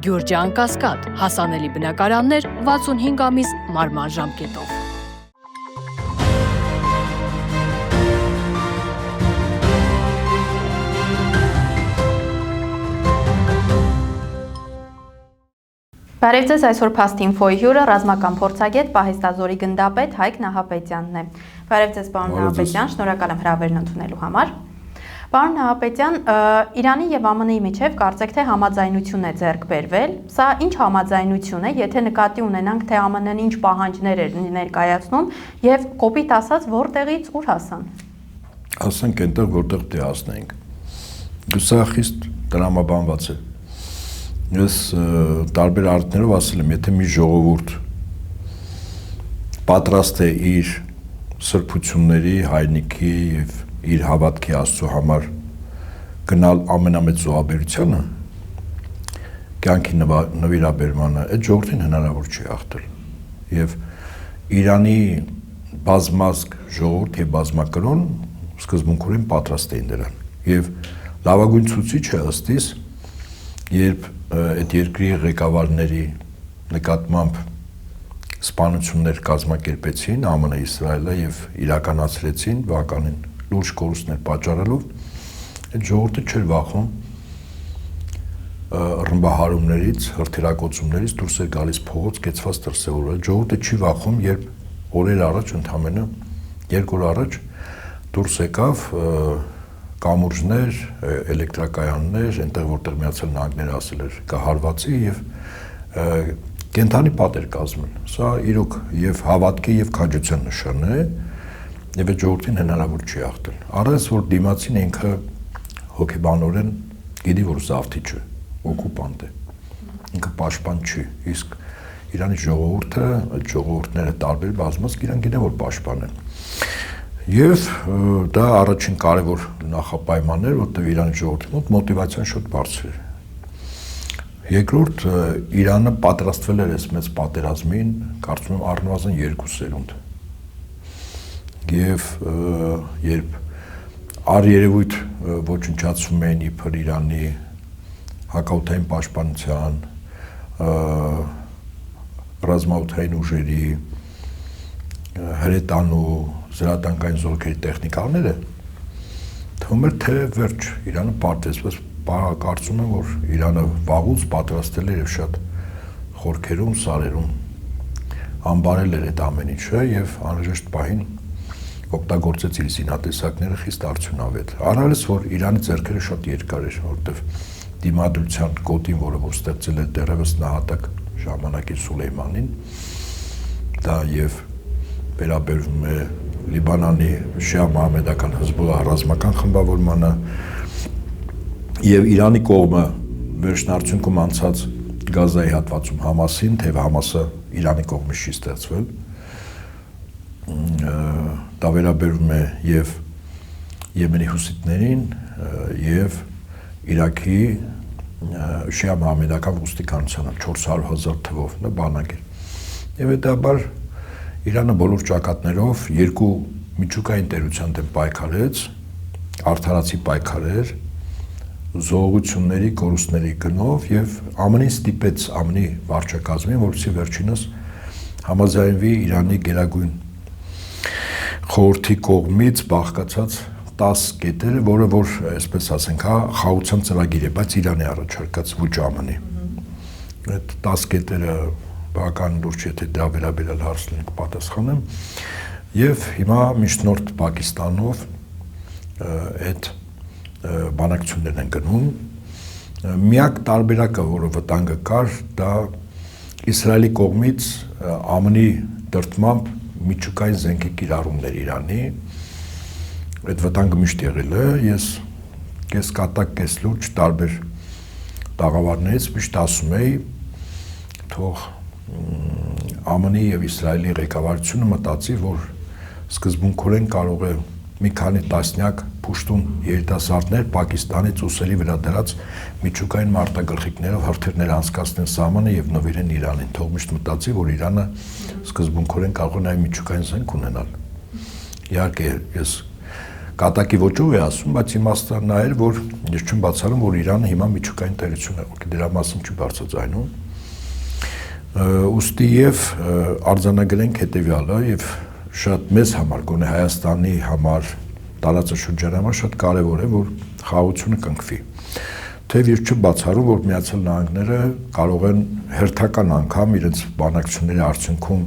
Գյուրջան Կասկադ, հասանելի բնակարաններ 65 ամիս մարման ժամկետով։ Բարև ձեզ, այսօր Փաստ Ինֆոյի հյուրը ռազմական փորձագետ Պահեստազորի գնդապետ Հայկ Նահապետյանն է։ Բարև ձեզ, պարոն Նահապետյան, շնորհակալ եմ հրավերն ընդունելու համար։ Պարոն Նահապետյան, Իրանի եւ ԱՄՆ-ի միջև կարծեք թե համաձայնություն է ձեռք բերվել։ Սա ինչ համաձայնություն է, եթե նկատի ունենանք, թե ԱՄՆ-ն ինչ պահանջներ էր ներկայացնում եւ կոպիտ ասած որտեղից ուր հասան։ Ասենք այնտեղ որտեղ դե հասնենք։ Սա խիստ տրամաբանված է։ Ես տարբեր արդներով ասել եմ, եթե մի ժողովուրդ պատրաստ է իր սրբությունների, հայրենիքի եւ իր հավատքի Աստծո համար գնալ ամենամեծ զոհաբերությանը, կյանքի նվիրաբերմանը, այդ ժողովրդին հնարավոր չի հաղթել։ Եվ Իրանի բազմազգ ժողովուրդ եւ բազմակրոն սկզբունքորեն պատրաստ էին դրան։ Եվ լավագույն ցուցիչը ըստ իս, երբ այդ երկրի ղեկավարների նկատմամբ սպանություններ կազմակերպեցին ԱՄՆ-ը, Իսրայելը եւ իրականացրեցին բավականին լուրջ կորուստներ պատճառելով, այդ ժողովուրդը չէր վախում ռմբահարումներից, հրթիռակոծումներից դուրս էր գալիս փողոց կեցված դրսևորել։ Ժողովուրդը չի վախում, երբ օրեր առաջ ընդամենը 2 օր առաջ դուրս եկավ կամուրջներ, էլեկտրակայաններ, այնտեղ որտեղ Միացյալ Նահանգները ասել էր կհարվածի եւ կենթանի պատ էր կազմել։ Սա իրոք եւ հավատքի եւ քաջության նշան է եւ այդ ժողովրդին հնարավոր չի հաղթել։ Առանց որ դիմացին ինքը հոգեբանորեն գիտի որ զավթիչ է, օկուպանտ է։ Ինքը պաշտպան չի, իսկ Իրանի ժողովուրդը, այդ ժողովուրդները տարբեր բազմազգ իրան գիտեն որ պաշտպան են։ Եվ դա առաջին կարևոր նախապայմանն էր, որտեղ Իրանի ժողովրդի մոտ մոտիվացիան շատ բարձր էր։ Երկրորդ, Իրանը պատրաստվել էր այս մեծ պատերազմին, կարծում եմ առնվազն 2 սերունդ։ Եվ երբ առերևույթ ոչնչացում էին իբր Իրանի հակաօդային պաշտպանության, ռազմաօդային ուժերի, հրետանու զրատանկային զորքերի տեխնիկաները, թվում էր թե վերջ Իրանը պարտեզպես կարծում եմ, որ Իրանը վաղուց պատրաստել էր եւ շատ խորքերում, սարերում ամբարել էր այդ ամեն ինչը եւ անհրաժեշտ պահին օգտագործեց իր զինատեսակները խիստ արդյունավետ։ Առավելս որ Իրանի ձեռքերը շատ երկար էր, որովհետեւ դիմադրության կոտին, որը որ ստեղծել է դեռևս նահատակ ժամանակի Սուլեյմանին, դա եւ վերաբերվում է Լիբանանի շիա մահմեդական Հեզբոլլահ ռազմական խմբավորմանը եւ Իրանի կողմը վերջնարդյունքում անցած Գազայի հատվածում Համասին, թեև Համասը Իրանի կողմից չի ստեղծվել, դա վերաբերվում է եւ Եմենի հուսիտներին եւ Իրաքի շիա մահմեդական ոստիկանությանը 400,000 թվով նա բանակ էր։ Եվ հետաբար Իրանը բոլոր ճակատներով 2 միջուկային տերության դեմ պայքարեց, արդարացի պայքարեր, զոհությունների, կորուստների գնով եւ ԱՄՆ-ին ստիպեց ԱՄՆ-ի վարչակազմին, որպեսզի վերջինս համաձայնվի Իրանի գերագույն խորհրդի կողմից բաղկացած 10 կետերը, որը որ այսպես ասենք, խաղաղության ծրագիր է, բայց Իրանի առաջարկած ոչ ԱՄՆ-ի։ Այդ 10 կետերը բական լուրջ եթե դա վերաբերյալ հարցին կպատասխանեմ եւ հիմա միջնորդ Պակիստանով այդ բանակցություններն են գնում միակ տարբերակը որը վտանգը կար դա Իսրայելի կողմից ԱՄՆ-ի դրդմամբ միջուկային զենքի կիրառումներ Իրանի այդ վտանգը միշտ եղել է ես կես կատակ կես լուրջ տարբեր տաղավարներից միշտ ասում էի թող ԱՄՆ-ի եւ Իսրայելի ղեկավարությունը մտածի, որ սկզբունքորեն կարող է մի քանի տասնյակ փուշտուն երիտասարդներ Պակիստանից ուսերի վրա դրած միջուկային մարտագլխիկներով հրթիռներ անցկացնեն սահմանը եւ նվիրեն Իրանին։ Թող միշտ մտածի, որ Իրանը սկզբունքորեն կարող է նաեւ միջուկային զենք ունենալ։ Իհարկե, ես կատակի ոճով է ասում, բայց իմաստը նա էր, որ ես չեմ բացառում, որ Իրանը հիմա միջուկային տերություն է, որ դրա մասին չի բարձրացնում։ Ուստի եւ արձանագրենք հետեւյալը եւ շատ մեծ համար, գոնե Հայաստանի համար, տարածաշրջանի համար շատ կարեւոր է, որ խաղաղությունը կնքվի։ Թեև ես չեմ բացառում, որ Միացյալ Նահանգները կարող են հերթական անգամ իրենց բանակցությունների արդյունքում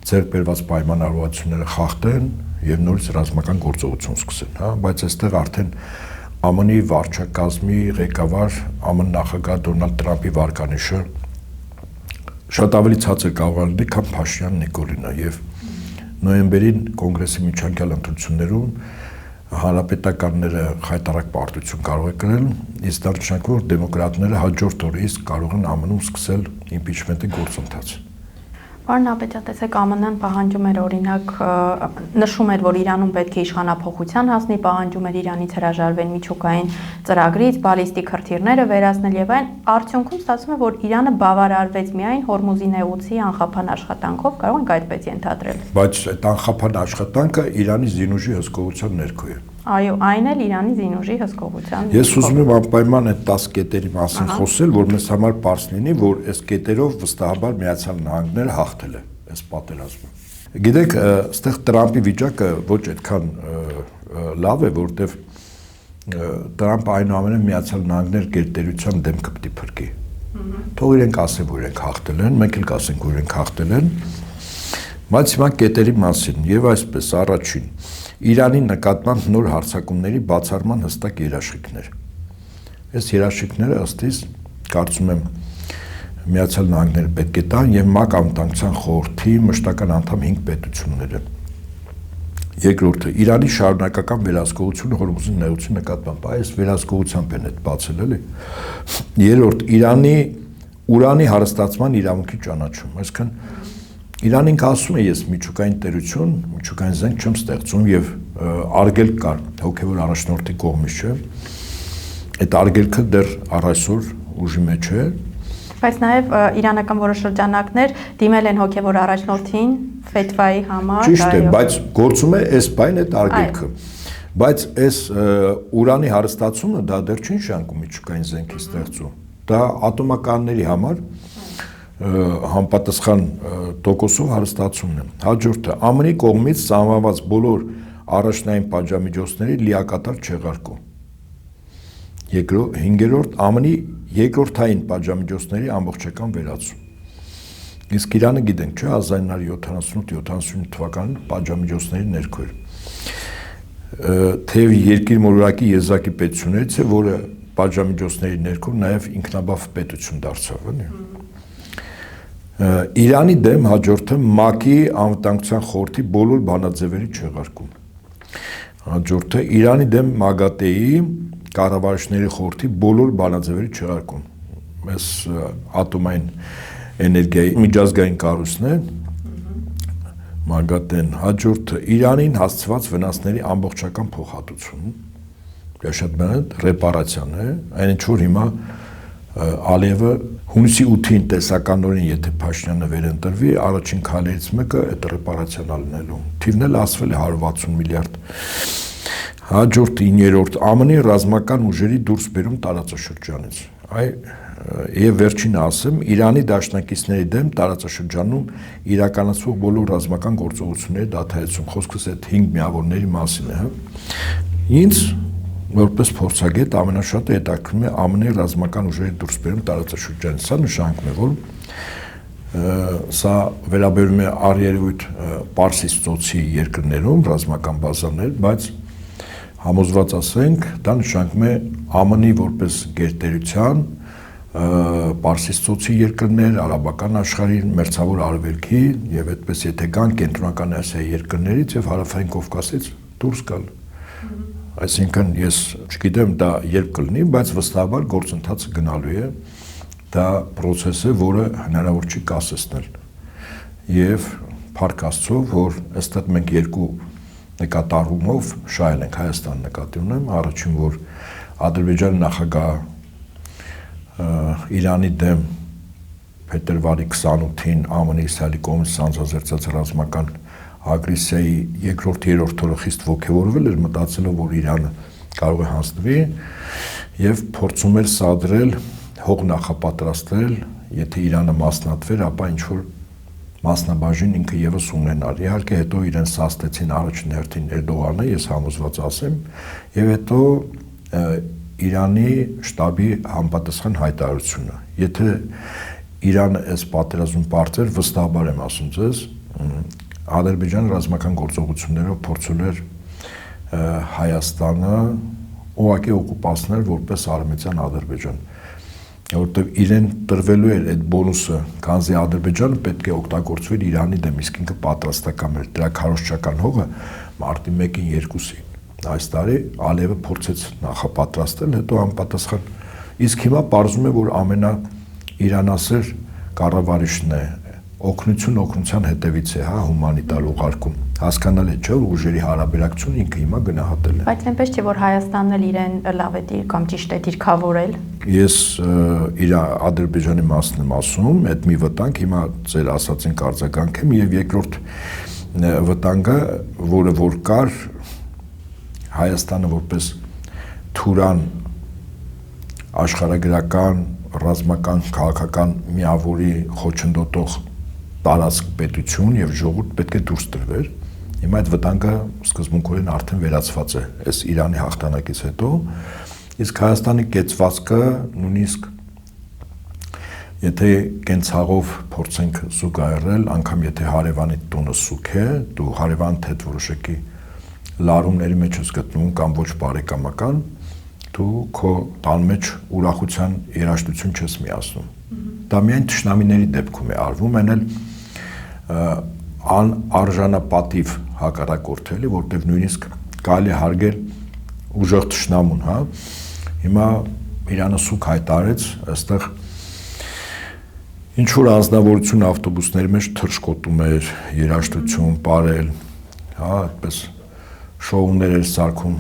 ձեռք բերված պայմանավորվածությունները խախտեն եւ նորից ռազմական գործողություն սկսեն, հա, բայց այստեղ արդեն ԱՄՆ-ի վարչակազմի ղեկավար ԱՄՆ նախագահ Դոնալդ Տրամփի վարկանիշը շատ ավելի ցածր կարող է լինել, քան Փաշինյան Նիկոլինը եւ նոյեմբերին կոնգրեսի միջանկյալ ընտրություններում հանրապետականները խայտարակ պարտություն կարող է կրել, իսկ դա նշանակում է, որ դեմոկրատները հաջորդ օրը իսկ կարող են ԱՄՆ-ում սկսել իմպիչմենտի գործընթաց։ Պարոն Նահապետյան, տեսեք, ԱՄՆ-ն պահանջում էր օրինակ նշում էր, որ Իրանում պետք է իշխանափոխության հասնի, պահանջում էր Իրանից հրաժարվել միջուկային ծրագրից, բալիստիկ հրթիռները վերացնել եւ այն, արդյունքում ստացվում է, որ Իրանը բավարարվեց միայն Հորմուզի նեղուցի անխափան աշխատանքով, կարող ենք այդպես ենթադրել։ Բայց այդ անխափան աշխատանքը Իրանի զինուժի հսկողության ներքո է։ Այո, այն էլ Իրանի զինուժի հսկողության։ Ես ուզում եմ անպայման այդ 10 կետերի մասին խոսել, որ մեզ համար պարզ լինի, որ այս կետերով վստահաբար Միացյալ Նահանգները հաղթել է այս պատերազմում։ Գիտեք, այստեղ Տրամփի վիճակը ոչ այդքան լավ է, որտեվ Տրամփը այնուամենայնիվ Միացյալ Նահանգներ գերտերության դեմ կպտի փրկի։ Թող իրենք ասեն, որ իրենք հաղթել են, մենք էլ կասենք, որ իրենք հաղթել են։ Բայց հիմա կետերի մասին եւ այսպես առաջին Իրանի նկատմամբ նոր հարձակումների բացառման հստակ երաշխիքներ։ Այս երաշխիքները ըստիս կարծում եմ Միացյալ Նահանգները պետք է տան եւ ՄԱԿ անվտանգության խորհրդի մշտական անդամ 5 պետությունները։ Երկրորդը Իրանի շարունակական վերահսկողությունը Հորմուզի նեղուցի նկատմամբ, այս վերահսկողությամբ են այդ բացել էլի։ Երրորդ Իրանի ուրանի հարստացման իրավունքի ճանաչում, այսինքն Իրանին ասում է ես միջուկային տերություն, միջուկային զենք չեմ ստեղծում եւ արգելք կար հոգեվոր առաջնորդի կողմից չէ։ Այդ արգելքը դեռ առայսօր ուժի մեջ է։ Բայց նաեւ իրանական որոշ շրջանակներ դիմել են հոգեվոր առաջնորդին ֆետվայի համար։ Ճիշտ է, բայց գործում է այս բան այդ արգելքը։ Բայց այս ուրանի հարստացումը դա դեռ չի նշանակում միջուկային զենքի ստեղծում։ Դա ատոմականների համար համապատասխան տոկոսով հարստացումն է։ Հաջորդը ԱՄՆ-ի կողմից սահմանված բոլոր առաջնային պատժամիջոցների լիակատար չեղարկում։ Հինգերորդ ԱՄՆ-ի երկրորդային պատժամիջոցների ամբողջական վերացում։ Իսկ Իրանը գիտենք, չէ, 1978-79 թվականին պատժամիջոցների ներքո էր։ Թեև երկիր մոլորակի եզակի պետություններից է, որը պատժամիջոցների ներքո նաև ինքնաբավ պետություն դարձավ, էլի։ Իրանի դեմ հաջորդը ՄԱԿ-ի անվտանգության խորհրդի բոլոր բանաձևերի չեղարկում։ Հաջորդը Իրանի դեմ ՄԱԳԱՏԵ-ի կառավարիչների խորհրդի բոլոր բանաձևերի չեղարկում։ Այս ատոմային էներգիայի միջազգային կառույցն է ՄԱԳԱՏԵ-ն։ Հաջորդը Իրանին հասցված վնասների ամբողջական փոխհատուցում։ Դա շատ բան է, ռեպարացիան է, այն ինչ որ հիմա Ալիևը հունիսի 8-ին տեսականորեն եթե Փաշինյանը վերընտրվի, առաջին քայլերից մեկը այդ ռեպարացիան ալնելու։ Թիվն էլ ասվել է 160 միլիարդ։ Հաջորդ 9-րդ ԱՄՆ-ի ռազմական ուժերի դուրսբերում տարածաշրջանից։ Եվ վերջինը ասեմ, Իրանի դաշնակիցների դեմ տարածաշրջանում իրականացվող բոլոր ռազմական գործողությունների դադարեցում։ Խոսքս այդ 5 միավորների մասին է, հա։ Ինձ որպես փորձագետ ամենաշատը հետաքրքրում է ԱՄՆ-ի ռազմական ուժերի դուրսբերում տարածաշրջանից։ Սա նշանակում է, որ սա վերաբերում է առերևույթ Պարսից ծոցի երկրներում ռազմական բազաներ, բայց համոզված ասենք, դա նշանակում է ԱՄՆ-ի որպես գերտերության Պարսից ծոցի երկրներ, արաբական աշխարհի, մերձավոր արևելքի եւ այդպես եթե կան կենտրոնական Ասիայի երկրներից եւ հարավային Կովկասից դուրս գալ։ Այսինքն ես չգիտեմ դա երբ կլինի, բայց վստահաբար գործընթացը գնալու է, դա process է, որը հնարավոր չի կասեցնել։ Եվ փառք Աստծո, որ այստեղ մենք երկու նկատառումով շահել ենք Հայաստան նկատի ունեմ, առաջին որ Ադրբեջանի նախագահ Իրանի դեմ փետրվարի 28-ին ԱՄՆ-ի Իսրայելի կողմից սանձազերծած ռազմական ագրեսիայի երկրորդ, երրորդ օրը խիստ ոգևորվել էր, մտածելով, որ Իրանը կարող է հանձնվի եւ փորձում էր սադրել, հող նախապատրաստել, եթե Իրանը մասնատվեր, ապա ինչ որ մասնաբաժին ինքը եւս ունենար։ Իհարկե հետո իրեն սաստեցին առաջին հերթին Էրդողանը, ես համոզված ասեմ, եւ հետո Իրանի շտաբի համապատասխան հայտարարությունը։ Եթե Իրանը այս պատերազմում պարտեր, վստահաբար եմ ասում ձեզ, Ադրբեջանը ռազմական գործողություններով փորձել էր Հայաստանը ուղղակի օկուպացնել որպես արևմտյան Ադրբեջան, որովհետև իրեն տրվելու էր այդ բոնուսը, քանզի Ադրբեջանը պետք է օգտագործվեր Իրանի դեմ, իսկ ինքը պատրաստական էր դրա քարոզչական հողը մարտի 1-ին 2-ին այս տարի Ալիևը փորձեց նախապատրաստել, հետո անպատասխան, իսկ հիմա պարզում է, որ ամենաիրանասեր կառավարիչն է, օգնության հետևից է, հա, հումանիտար ուղարկում, հասկանալի չէ, որ ուժերի հարաբերակցությունը ինքը հիմա գնահատել է։ Բայց այնպես չէ, որ Հայաստանն էլ իրեն լավ է կամ ճիշտ է դիրքավորել։ Ես իր Ադրբեջանի մասն եմ ասում, այդ մի վտանգ հիմա ձեր ասածին կարձագանքեմ եւ երկրորդ վտանգը, որը որ կար, Հայաստանը որպես թուրան աշխարհագրական, ռազմական, քաղաքական միավորի խոչընդոտող տարածք պետություն եւ ժողովուրդ պետք է դուրս տրվեր։ Հիմա այդ վտանգը սկզբունքորեն արդեն վերացված է այս Իրանի հաղթանակից հետո, իսկ Հայաստանի կեցվածքը նույնիսկ եթե կենցաղով փորձենք զուգահեռել, անգամ եթե հարևանի տունը սուք է, դու հարևան հետ որոշակի լարումների մեջ ես գտնվում կամ ոչ բարեկամական, դու քո տան մեջ ուրախության երաժշտություն չես միացնում։ Դա միայն թշնամիների դեպքում է արվում, այն էլ անարժանապատիվ հակառակորդելի, որտեղ նույնիսկ կարելի է հարգել ուժեղ թշնամուն, հա։ Հիմա Իրանը սուկ հայտարարեց, այստեղ ինչ որ անձնավորություն ավտոբուսների մեջ թռչկոտում էր, երաժշտություն, պարել, հա, այդպես շոուներ էր սարքում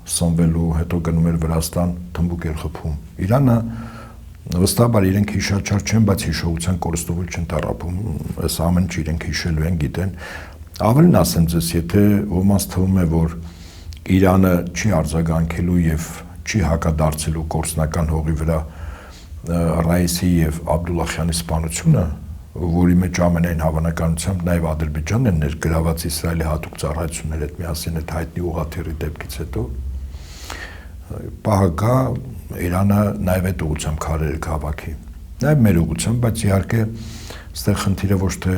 սնվելու, հետո գնում էր Վրաստան, թմբուկ էր խփում։ Իրանը վստահաբար իրենք հիշաչար չեն, բայց հիշողության կորստով չեն տառապում, այս ամեն ինչ իրենք հիշելու են, գիտեն։ Ավելին ասեմ ձեզ, եթե ոմանց թվում է, որ Իրանը չի արձագանքելու եւ չի հակադարձելու կորսնական հողի վրա Ռայիսի եւ Աբդուլլախյանի սպանությունը, որի մեջ ամենայն հավանականությամբ նաեւ Ադրբեջանն է ներգրաված Իսրայելի հատուկ ծառայությունների հետ միասին այդ հայտնի ուղղաթիռի դեպքից հետո, պահը կա Իրանը նաեւ այդ ուղղությամբ քարեր կհավաքի, նաեւ մեր ուղղությամբ, բայց իհարկե այստեղ խնդիրը ոչ թե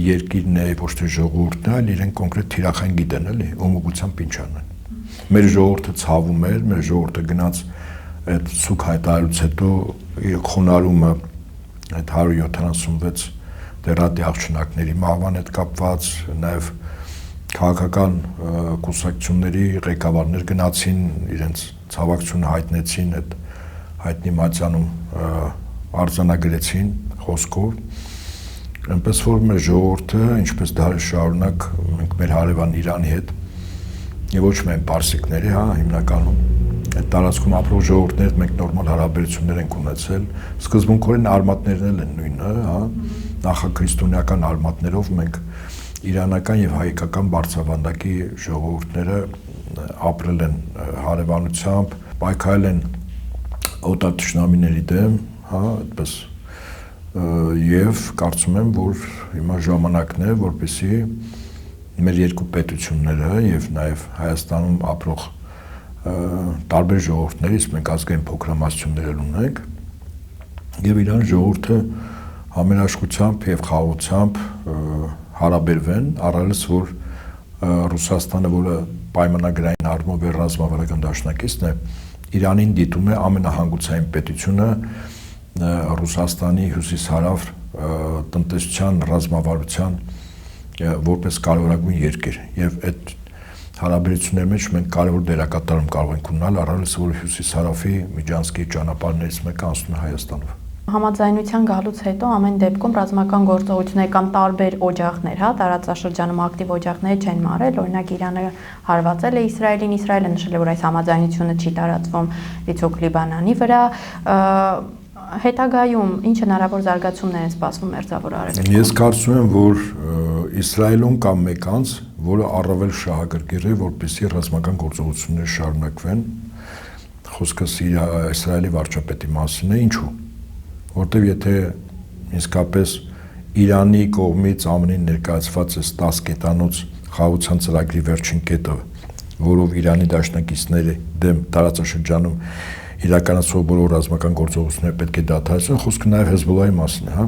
երկիրն է, ոչ թե ժողովուրդն է, այլ իրեն կոնկրետ թիրախային գիտեն, էլի, ում ուղղությամբ ինչ անեն։ Մեր ժողովուրդը ցավում էր, մեր ժողովուրդը գնաց այդ ցուկ հայտարարից հետո խոնարհումը այդ 176 դերատի աղջնակների մահվան հետ կապված, նաև քաղաքական կուսակցությունների ղեկավարներ գնացին, իրենց ցավակցությունը հայտնեցին, այդ հայտնի մատյանում արձանագրեցին խոսքով, այնպես որ մեր ժողովուրդը, ինչպես դարեր շարունակ մենք մեր հարևան Իրանի հետ եւ ոչ միայն պարսիկների, հա, հիմնականում այդ տարածքում ապրող ժողովուրդներով մենք նորմալ հարաբերություններ ենք ունեցել, սկզբունքորեն արմատներն են նույնը, հա, նախաքրիստոնեական արմատներով մենք իրանական եւ հայկական բարձրավանդակի ժողովուրդները ապրել են հարևանությամբ, պայքարել են օտարթշնամիների դեմ, հա, այդպես եւ կարծում եմ, որ հիմա ժամանակն է, որպեսզի մեր երկու պետությունները եւ նաեւ Հայաստանում ապրող տարբեր ժողովուրդներից մենք ազգային փոքրամասնություններ ունենք եւ իրան ժողովուրդը համերաշխությամբ եւ խաղաղությամբ հարաբերվեն, առավելս որ Ռուսաստանը, որը պայմանագրային առումով է ռազմավարական դաշնակիցն է, Իրանին դիտում է ամենահանգուցային պետությունը Ռուսաստանի հյուսիս-հարավ տնտեսության, ռազմավարության որպես կարևորագույն երկիր եւ այդ հարաբերությունների մեջ մենք կարևոր դերակատարում կարող ենք ունենալ, առավելս որ հյուսիս-հարավի միջանցքի ճանապարհներից մեկը անցնում է Հայաստանով։ Համաձայնության գալուց հետո ամեն դեպքում ռազմական գործողություններ կամ տարբեր օջախներ, հա, տարածաշրջանում ակտիվ օջախներ չեն մարել, օրինակ Իրանը հարվածել է Իսրայելին, Իսրայելը նշել է, որ այս համաձայնությունը չի տարածվում Լիցոք Լիբանանի վրա, Հետագայում ինչ հնարավոր զարգացումներ են սպասվում Մերձավոր Արևելքում։ Ես կարծում եմ, որ Իսրայելում կա մեկ անձ, որը առավել շահագրգիռ է, որպեսզի ռազմական գործողություններ շարունակվեն։ Խոսքը Իսրայելի վարչապետի մասին է, ինչու՞։ Որտեվ եթե իսկապես Իրանի կողմից ԱՄՆ-ին ներկայացված է 10 կետանոց խաղաղության ծրագրի վերջին կետը, որով Իրանի դաշնակիցների դեմ տարածաշրջանում իրականացվող բոլոր ռազմական գործողությունները պետք է դադարեցվեն, խոսքը նաև Հեզբոլլահի մասին է, հա։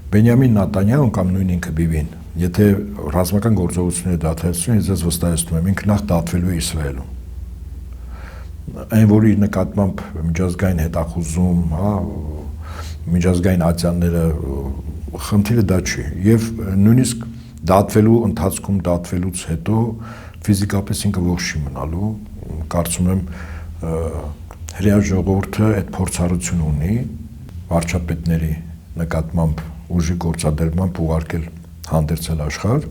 Բենյամին Նետանյահուն կամ նույն ինքը Բիբին, եթե ռազմական գործողությունները դադարեցվեն, ես վստահեցնում եմ, ինքը նախ դատվելու է Իսրայելում։ Այն, որ իր նկատմամբ միջազգային հետախուզում, հա, միջազգային ատյանները խնդիրը դա չի, եւ նույնիսկ դատվելու ընթացքում դատվելուց հետո ֆիզիկապես ինքը ողջ չի մնալու, կարծում եմ հրեա ժողովուրդը այդ փորձառություն ունի վարչապետների նկատմամբ ուժի գործադրմամբ ուղարկել հանդերձել աշխարհ,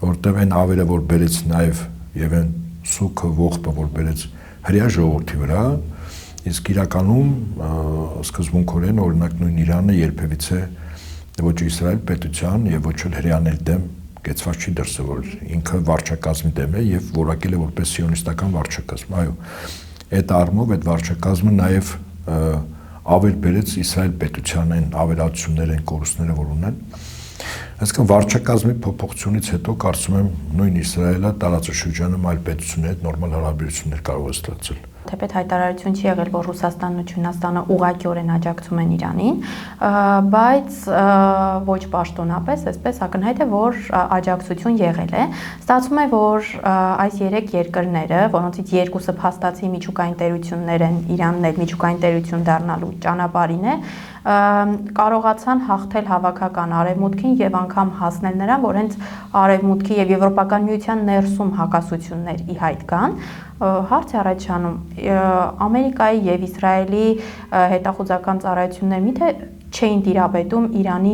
որտեղ այն ավերը որ բերեց նաև եւ այն սուքը ողբը որ բերեց հրեա ժողովրդի վրա, իսկ իրականում սկզբունքորեն օրինակ նույն Իրանը երբևիցե ոչ Իսրայել պետության եւ ոչ էլ հրեաների դեմ կեցված չի դրսևորել, ինքը վարչակազմի դեմ է եւ որակել է որպես սիոնիստական վարչակազմ, այո, այդ առումով այդ վարչակազմը նաեւ ավել բերեց Իսրայել պետության այն ավերածությունները, այն կորուստները, որ ունեն, այսինքն վարչակազմի փոփոխությունից հետո կարծում եմ նույն Իսրայելը տարածաշրջանում այլ պետությունների հետ նորմալ հարաբերություններ կարող է ստեղծել։ Թեպետ հայտարարություն չի եղել, որ Ռուսաստանն ու Չինաստանը ուղղակիորեն աջակցում են Իրանին, բայց ոչ պաշտոնապես, այսպես ակնհայտ է, որ աջակցություն եղել է։ Ստացվում է, որ այս երեք երկրները, որոնցից երկուսը փաստացի միջուկային տերություններ են, Իրանն էլ միջուկային տերություն դառնալու ճանապարհին է, կարողացան հաղթել հավաքական արևմուտքին եւ անգամ հասնել նրան, որ հենց արևմուտքի եւ Եվրոպական միության ներսում հակասություններ ի հայտ կան։ Հարց է առաջանում, Ամերիկայի եւ Իսրայելի հետախուզական ծառայություններ միթե չէին տիրապետում Իրանի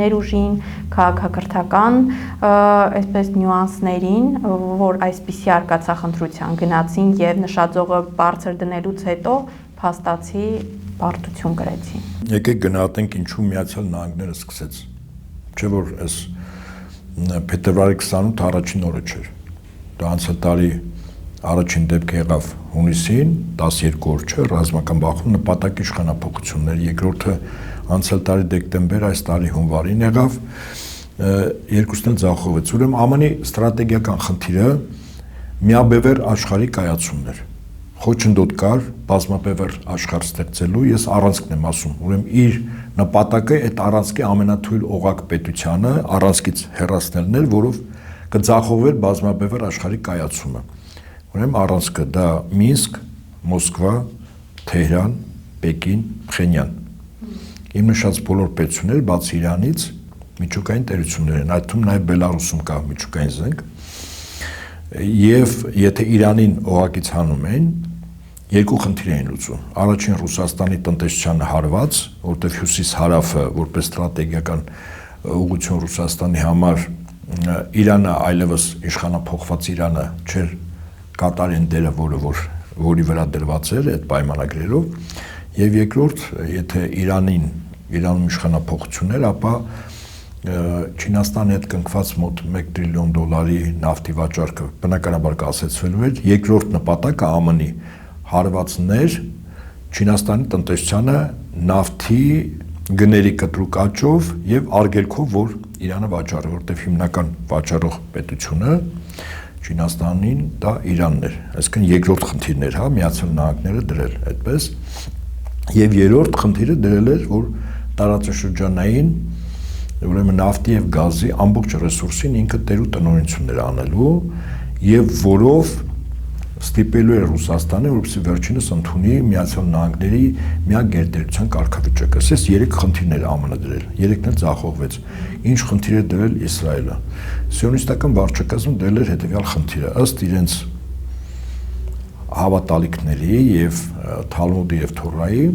ներուժին, քաղաքակրթական այսպես նյուանսներին, որ այսպիսի արկածախնդրության գնացին եւ նշաձողը բարձր դնելուց հետո փաստացի բարդություն կրեցին։ Եկեք գնահատենք ինչու Միացյալ Նահանգները սկսեց։ Չէ՞ որ այս փետրվարի 28 առաջին օրը չէր։ Դա անցյալ տարի առաջին դեպքը եղավ հունիսին 12 օր չէ ռազմական բախում նպատակ իշխանափոխություններ, երկրորդը անցյալ տարի դեկտեմբեր, այս տարի հունվարին եղավ, երկուսն էլ ձախողվեց։ Ուրեմն ԱՄՆ-ի ստրատեգիական խնդիրը միաբևեռ աշխարհի կայացումն էր։ Խոչընդոտ կար բազմաբևեռ աշխարհ ստեղծելու, ես առանցքն եմ ասում, ուրեմն իր նպատակը այդ առանցքի ամենաթույլ օղակ պետությանը առանցքից հեռացնելն էր, որով կձախողվեր բազմաբևեռ աշխարհի կայացումը։ Ուրեմն առանցքը դա Մինսկ, Մոսկվա, Թեհրան, Պեկին, Փխենյան։ Իմ նշած բոլոր պետությունները բացի Իրանից միջուկային տերություններ են, այդ թվում նաև Բելարուսում կա միջուկային զենք։ Եվ եթե Իրանին օղակից հանում են, երկու խնդիր էին լուծում։ Առաջին Ռուսաստանի տնտեսությանը հարված, որտեղ հյուսիս-հարավը որպես ստրատեգիական ուղղություն Ռուսաստանի համար Իրանը այլևս իշխանափոխված Իրանը չէր կատարեն դերը, որի վրա դրված էր այդ պայմանագրերով, եւ երկրորդ, եթե Իրանում իշխանափոխություններ, ապա Չինաստանի հետ կնքված մոտ 1 տրիլիոն դոլարի նավթի վաճառքը բնականաբար կասեցվելու էր, երկրորդ նպատակը ԱՄՆ-ի հարվածներ Չինաստանի տնտեսությանը նավթի գների կտրուկ աճով եւ արգելքով, որ Իրանը վաճառի, որտեղ հիմնական վաճառող պետությունը Չինաստանին դա Իրանն էր, այսինքն երկրորդ խնդիրն էր, հա, Միացյալ Նահանգները դրել այդպես, եւ երրորդ խնդիրը դրել էր, որ տարածաշրջանային ուրեմն նավթի եւ գազի ամբողջ ռեսուրսին ինքը տեր ու տնօրինություններ անելու եւ որով ստիպելու է Ռուսաստանը, որպեսզի վերջինս ընդունի Միացյալ Նահանգների միակ գերտերության կարգավիճակը։ Այս 3 խնդիրներ ԱՄՆ դրել, 3-ն էլ ձախողվեց։ Ինչ խնդիր է դրել Իսրայելը։ Սիոնիստական վարչակազմը դրել էր հետեւյալ խնդիրը, ըստ իրենց հավատալիքների եւ Թալմուդի եւ Թորայի,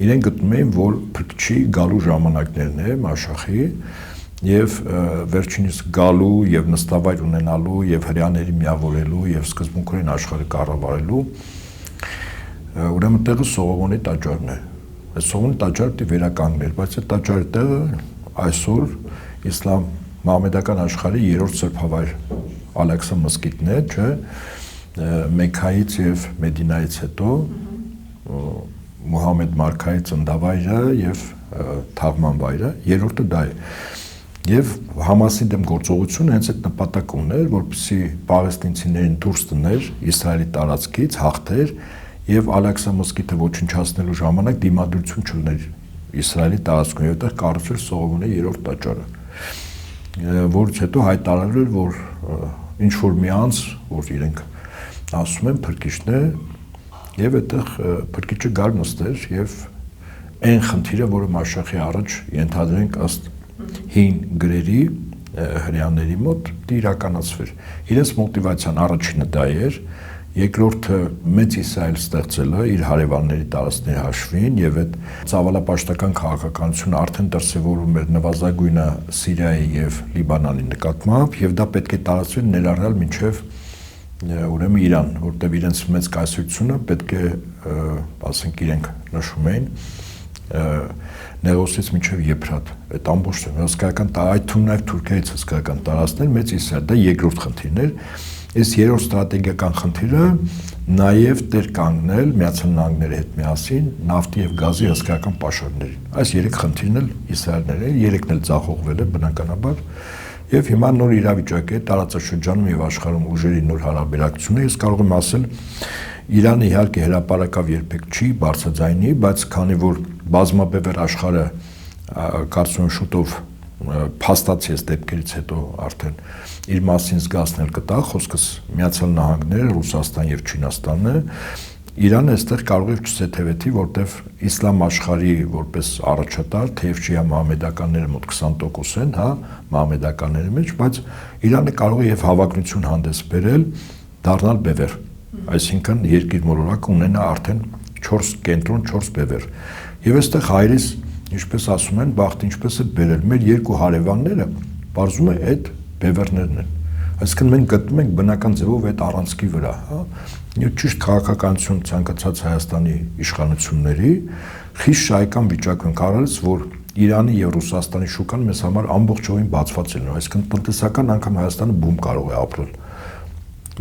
իրեն գտնում էին, որ փրկչի գալու ժամանակներն է Մաշախի եւ վերջինիս գալու եւ նստավայր ունենալու եւ հрьяաների միավորելու եւ սկզբունքորեն աշխարհը կառավարելու ուրեմն տեղը Սողոմոնի տաճարն է, Այս Սողմոնի տաճարը պիտի վերականգներ, բայց այդ տաճարի տեղը այսօր իսլամ մահմեդական աշխարհի երրորդ սրբավայր Ալ-Աղսա մզկիթն է, չէ, Մեքքայից եւ Մեդինայից հետո Մուհամեդ Մարքայի ծննդավայրը եւ թաղման վայրը, երրորդը դա է։ Եվ Համասի դեմ գործողությունը հենց այդ նպատակ ուներ, որպեսզի պաղեստինցիներին դուրս տներ Իսրայելի տարածքից, հաղթեր եւ Ալ-Աղսա մզկիթը ոչնչացնելու ժամանակ դիմադրություն չուներ Իսրայելի տարածքում, եւ այդտեղ կառուցվել Սողոմոնի երրորդ տաճարը, որից հետո հայտարարել էր, որ ինչ որ մի անձ, որ իրենք ասում են փրկիչն է, եւ այդտեղ փրկիչը գար նստեր եւ այն խնդիրը, որը Մաշախի առաջ ենթադրենք ըստ հին գրերի հրեաների մոտ իրականացվեր։ Իրենց մոտիվացիան առաջինը դա էր, երկրորդը մեծ Իսրայել ստեղծելը իր հարևանների տարածքների հաշվին եւ այդ ցավալապաշտական քաղաքականությունը արդեն դրսևորում էր նվազագույնը Սիրիայի եւ Լիբանանի նկատմամբ եւ դա պետք է տարածվի ներառյալ մինչեւ ուրեմն Իրան, որտեղ իրենց մեծ կայսրությունը պետք է, ասենք, իրենք նշում էին Նեղոսից մինչև Եփրատ, այդ ամբողջ հսկայական այդ թվում նաև Թուրքիայից հսկայական տարածքներ, մեծ Իսրայել, դա երկրորդ խնդիրն էր։ Այս երրորդ ստրատեգիական խնդիրը նաև տեր կանգնել Միացյալ Նահանգների հետ միասին նավթի եւ գազի հսկայական պաշարներին։ Այս երեք խնդիրն էլ Իսրայելներ են, երեքն էլ ձախողվել է բնականաբար։ Եվ հիմա նոր իրավիճակ է տարածաշրջանում եւ աշխարհում ուժերի նոր հարաբերակցությունը, ես կարող եմ ասել Իրանը իհարկե հրապարակավ երբեք չի բարձրաձայնի, բայց քանի որ բազմաբևեռ աշխարհը կարծում եմ շուտով փաստացի այս դեպքերից հետո արդեն իր մասին զգացնել կտա, խոսքս Միացյալ Նահանգները, Ռուսաստան եւ Չինաստանն է, Իրանը այստեղ կարող է չսեթևեթի, որտեվ իսլամ աշխարհի որպես առաջատար, թեև շիա մահմեդականները մոտ 20% են, հա, մահմեդականների մեջ, բայց Իրանը կարող է եւ հավակնություն հանդես բերել դառնալ բևեռ, այսինքն երկիր մոլորակը ունենա արդեն 4 կենտրոն, 4 բևեռ։ Եվ այստեղ հայրից, ինչպես ասում են, բախտ ինչպես է բերել, մեր երկու հարևանները, բարձում է այդ բևեռներն են։ Այսինքն մենք գտնում ենք բնական ձևով այդ առանցքի վրա, հա, ճիշտ քաղաքականություն ցանկացած Հայաստանի իշխանությունների խիստ շահեկան վիճակ են կարելս, որ Իրանի եւ Ռուսաստանի շուկան մեզ համար ամբողջովին բացված է լինում, այսինքն տնտեսական անգամ Հայաստանը բում կարող է ապրել։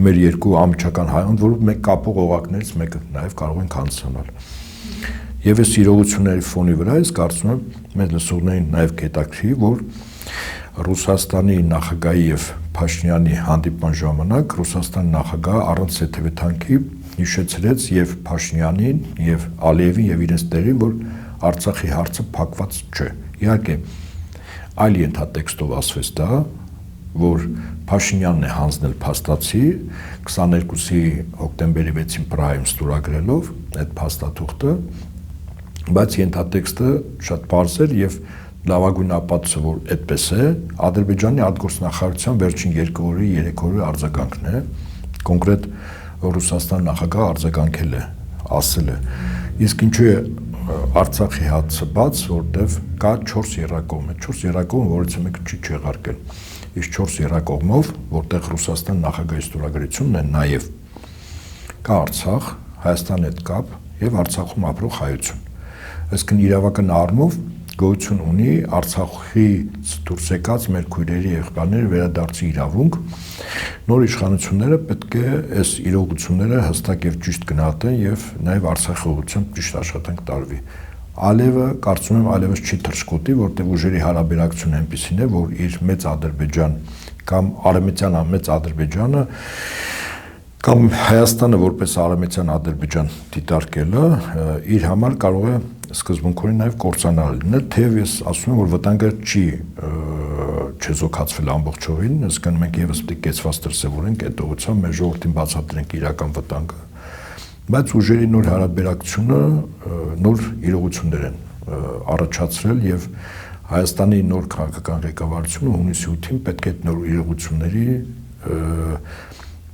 Մեր երկու ամիջական հայոց, որ մեկ կապող օղակներից մեկը նաեւ կարող ենք հանձնանալ։ Եվ այս իրողությունների ֆոնի վրա ես կարծում եմ մեր լսողներին նաեւ կհետաքրի, որ Ռուսաստանի նախագահի եւ Փաշինյանի հանդիպման ժամանակ Ռուսաստանի նախագահը առանց սեթևեթանքի հիշեցրեց եւ Փաշինյանին եւ Ալիևին եւ իրենց տեղին, որ Արցախի հարցը փակված չէ։ Իհարկե այլ ենթատեքստով ասվեց դա, որ Փաշինյանն է հանձնել փաստացի 22-ի հոկտեմբերի 6-ին Պրահայում ստորագրելով այդ փաստաթուղթը, բայց ենթատեքստը շատ պարզ էր եւ լավագույն ապացույցը, որ այդպես է, Ադրբեջանի արտգործնախարարության վերջին 2 օրի, 3 օրի արձագանքն է, կոնկրետ Ռուսաստան նախագահը արձագանքել է, ասել է, իսկ ինչու է Արցախի հացը բաց, որտեվ կա 4 եռակողմ, այդ 4 եռակողմը, որից մեկը չի չեղարկել, իսկ 4 եռակողմով, որտեղ Ռուսաստան նախագահի ստորագրությունն է, նաև կա Արցախ, Հայաստանի հետ կապ եւ Արցախում ապրող հայություն, այսինքն իրավական առումով գոյություն ունի Արցախից դուրս եկած մեր քույրերի եղբայրների վերադարձի իրավունք, նոր իշխանությունները պետք է այս իրողությունները հստակ եւ ճիշտ գնահատեն եւ նաեւ Արցախի ուղղությամբ ճիշտ աշխատանք տարվի։ Ալիևը, կարծում եմ, Ալիևս չի թռչկոտի, որտեղ ուժերի հարաբերակցությունը այնպեսին է, որ իր մեծ Ադրբեջան կամ արևմտյան մեծ Ադրբեջանը կամ Հայաստանը որպես արևմտյան Ադրբեջան դիտարկելը իր համար կարող է սկզբունքորեն նաև կործանարը լինել, թեև ես ասում եմ, որ վտանգը չի չեզոքացվել ամբողջովին, այսինքն մենք եւս պետք է կեցված դրսևորենք այդ ուղղությամբ մեր ժողովրդին բացատրենք իրական վտանգը, բայց ուժերի նոր հարաբերակցությունը նոր իրողություններ են առաջացրել եւ Հայաստանի նոր քաղաքական ղեկավարությունը հունիսի 8-ին պետք է այդ նոր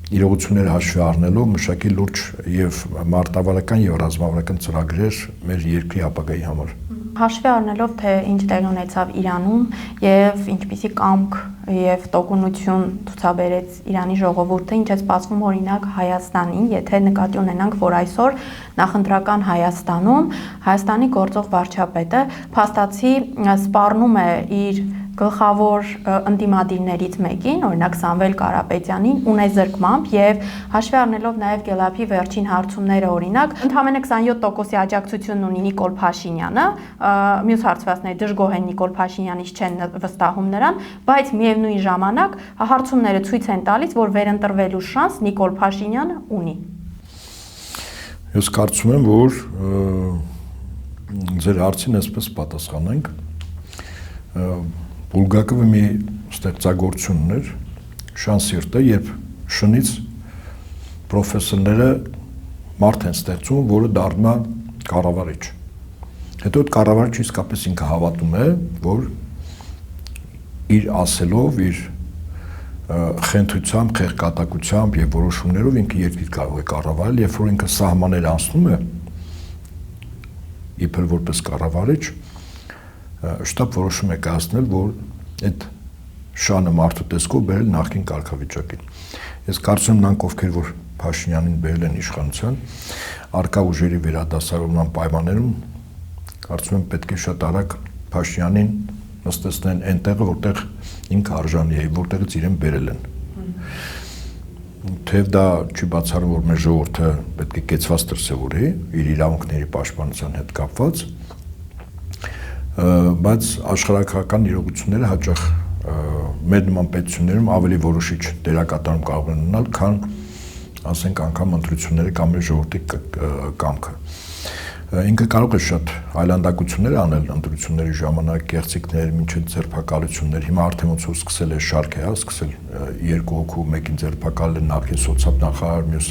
իրողությունները հաշվի առնելով մշակի լուրջ եւ մարտավարական եւ ռազմավարական ծրագրեր մեր երկրի ապագայի համար։ Հաշվի առնելով, թե ինչ տեղի ունեցավ Իրանում եւ ինչպիսի կամք եւ տոկունություն ցուցաբերեց Իրանի ժողովուրդը, ինչ է սպասվում օրինակ Հայաստանին, եթե նկատի ունենանք, որ այսօր նախընտրական Հայաստանի գործող վարչապետը փաստացի սպառնում է իր գլխավոր ընդդիմադիրներից մեկին, օրինակ Սամվել Կարապետյանին, ունեզրկմամբ եւ հաշվի առնելով նաեւ Գելափի վերջին հարցումները, օրինակ, ընդամենը 27% աջակցություն ունի Նիկոլ Փաշինյանը, մյուս հարցվածները դժգոհ են Նիկոլ Փաշինյանից չեն վստահում նրան, բայց միևնույն ժամանակ հարցումները ցույց են տալիս, որ վերընտրվելու շանս Նիկոլ Փաշինյանը ունի։ Ես կարծում եմ, որ ձեր հարցին այսպես պատասխանենք, Բուլգակովը մի ստեղծագործություն ուներ, շանսիրտը, երբ շնից պրոֆեսորները մարդ են ստեղծում, որը դառնում է կառավարիչ։ Հետո այդ կառավարիչը իսկապես ինքը հավատում է, որ իր ասելով, իր խենթությամբ, խեղկատակությամբ եւ որոշումներով ինքը երկիր կարող է կառավարել, երբ որ ինքը սահմաններ անցնում է, իբր որպես կառավարիչ, շտապ որոշում է կայացնել, որ այդ շանը մարդու տեսքով բերել նախկին կարգավիճակին։ Ես կարծում եմ նրանք, ովքեր որ Փաշինյանին բերել են իշխանության, արկա ուժերի վերադասավորման պայմաններում, կարծում եմ պետք է շատ արագ Փաշինյանին նստեցնեն այնտեղ, որտեղ ինքը արժանի է, որտեղից իրեն բերել են։ Թեև դա չի բացառում, որ մեր ժողովուրդը պետք է կեցված դրսևորի իր իրավունքների պաշտպանության հետ կապված, բայց աշխարհակական իրողությունները հաճախ մեր նման պետություններում ավելի որոշիչ դերակատարում կարող են ունենալ, քան ասենք անգամ ընտրությունները կամ մեր ժողովրդի կամքը։ Ինքը կարող է շատ այլանդակություններ անել ընտրությունների ժամանակ, կեղծիքներ, մինչև ձերբակալություններ։ Հիմա արդեն ոնց որ սկսել է շարքը, հա, սկսել երկու հոգու մեկին ձերբակալել նախկին սոցիալ-նախարար, մյուս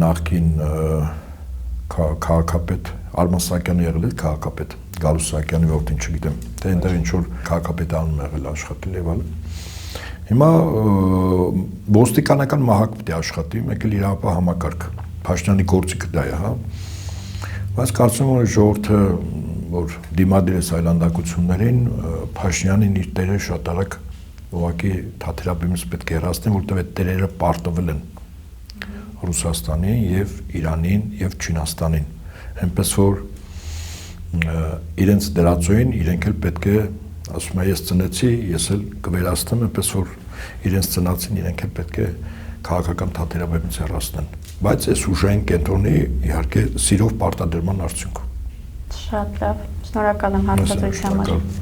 նախկին քաղաքապետ Արման Սահակյանը եղել է քաղաքապետ, Գալուս Սահակյանի որդին չգիտեմ, թե այնտեղ ինչ որ քաղաքապետանում եղել աշխատել եւ այլն։ Հիմա ոստիկանական մահակ պետք է աշխատի, մեկ էլ իրավապահ համակարգ։ Փաշինյանի գործիքը դա է, հա։ Բայց կարծում եմ, որ ժողովուրդը, որ դիմադիր է այլանդակություններին, Փաշինյանին իր տերը շատ արագ ուղղակի թաթերաբեմից պետք է հեռացնեն, որտեղ այդ տերերը պարտվել են Ռուսաստանին եւ Իրանին եւ Չինաստանին։ Այնպես որ իրենց դրածոյին իրենք էլ պետք է, ասում եմ, ես ծնեցի, ես էլ կվերացնեմ, այնպես որ իրենց ծնածին իրենք էլ պետք է քաղաքական թատերաբեմից հեռացնեն, բայց այս ուժային կենտրոնի իհարկե սիրով պարտադրման արդյունքում։ Շատ լավ, շնորհակալ եմ հարցազրույցի համար։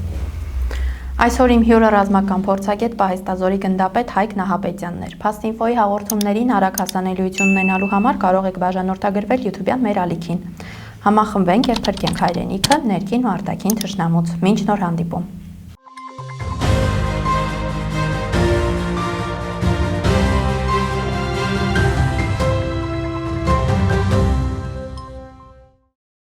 Այսօր իմ հյուրը ռազմական փորձագետ պահեստազորի գնդապետ Հայկ Նահապետյանն էր։ Փաստինֆոյի հաղորդումներին արագ հասանելիություն ունենալու համար կարող եք բաժանորդագրվել YouTube-յան մեր ալիքին։ Համախմբենք եւ փրկենք հայրենիքը ներքին ու արտաքին թշնամուց։ Մինչ նոր հանդիպում։